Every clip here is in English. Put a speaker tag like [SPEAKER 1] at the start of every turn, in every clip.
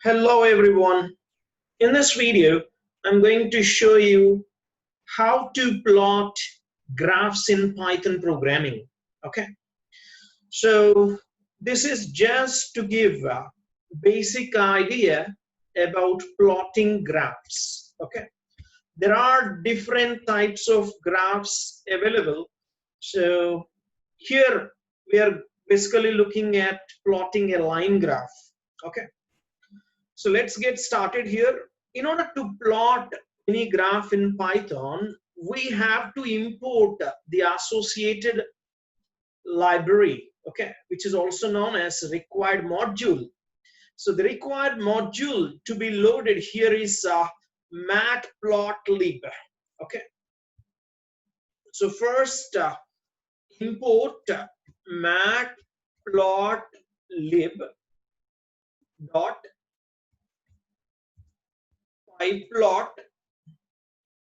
[SPEAKER 1] Hello everyone. In this video, I'm going to show you how to plot graphs in Python programming. Okay. So this is just to give a basic idea about plotting graphs. Okay. There are different types of graphs available. So here we are basically looking at plotting a line graph. Okay. So let's get started here. In order to plot any graph in Python, we have to import the associated library, okay, which is also known as required module. So the required module to be loaded here is matplotlib, okay. So first import matplotlib dot pyplot.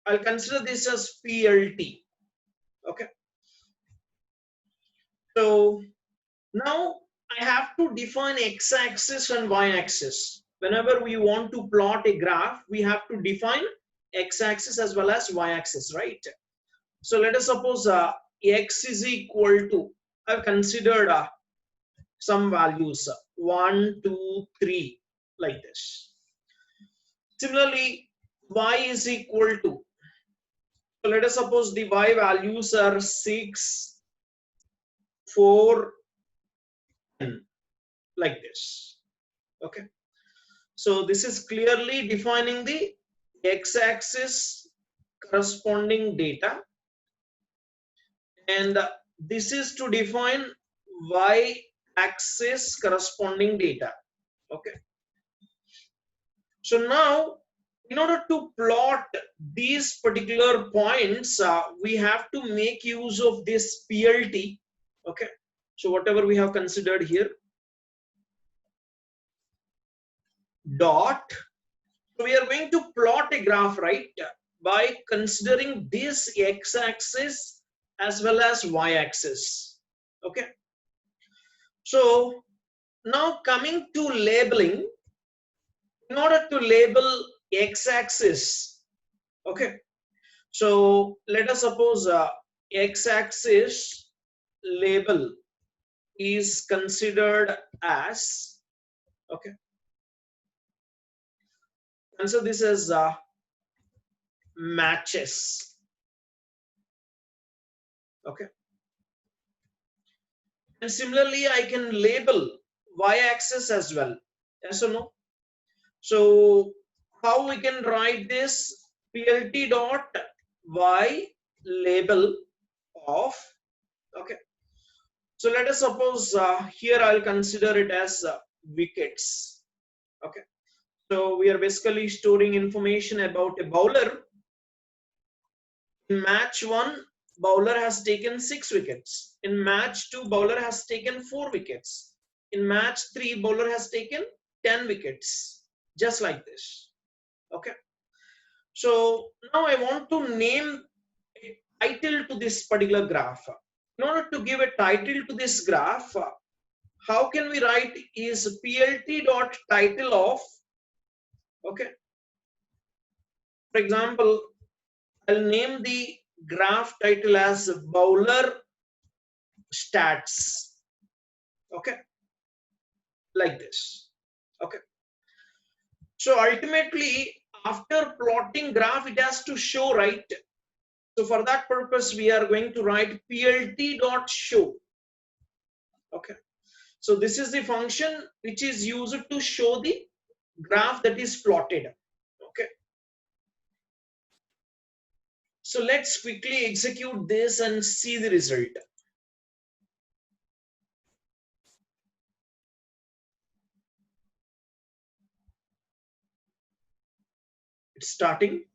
[SPEAKER 1] I'll consider this as PLT. Okay. So now I have to define x-axis and y-axis. Whenever we want to plot a graph, we have to define x-axis as well as y-axis, right? So let us suppose x is equal to, I've considered some values 1, 2, 3 like this. Similarly, y is equal to, so let us suppose the y values are 6, 4, 10 like this. Okay. So this is clearly defining the x-axis corresponding data, and this is to define y-axis corresponding data. Okay. So now in order to plot these particular points, we have to make use of this PLT. Okay. So whatever we have considered here, dot. So we are going to plot a graph, right, by considering this x-axis as well as y-axis. Okay. So now coming to labeling, in order to label x-axis, okay. So let us suppose x-axis label is considered as, okay. And so this is matches. Okay. And similarly, I can label y-axis as well. Yes or no? So how we can write this? PLT dot y label of, okay. So let us suppose here I'll consider it as wickets. Okay. So we are basically storing information about a bowler. In match 1, bowler has taken 6 wickets. In match 2, bowler has taken 4 wickets. In match 3, bowler has taken 10 wickets. Just like this. Okay. So now I want to name a title to this particular graph. In order to give a title to this graph, how can we write is PLT dot title of, okay. For example, I'll name the graph title as bowler stats. Okay. Like this. Okay. So ultimately, after plotting graph, it has to show, right? So for that purpose, we are going to write plt.show. Okay. So this is the function which is used to show the graph that is plotted. Okay. So let's quickly execute this and see the result. It's starting.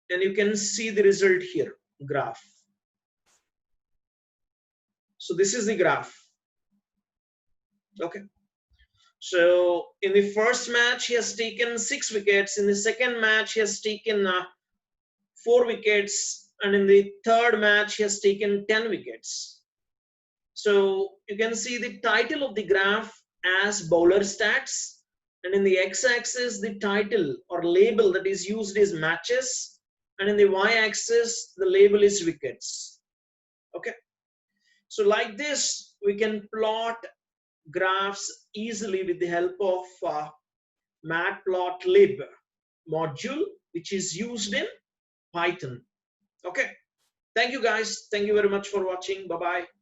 [SPEAKER 1] And you can see the result here, graph. So this is the graph. Okay. So in the first match, he has taken 6 wickets. In the second match, he has taken 4 wickets. And in the third match, he has taken 10 wickets. So you can see the title of the graph as bowler stats, and in the x-axis the title or label that is used is matches, and in the y-axis the label is wickets. Okay, so like this we can plot graphs easily with the help of matplotlib module, which is used in Python. Okay, thank you guys, thank you very much for watching. Bye bye.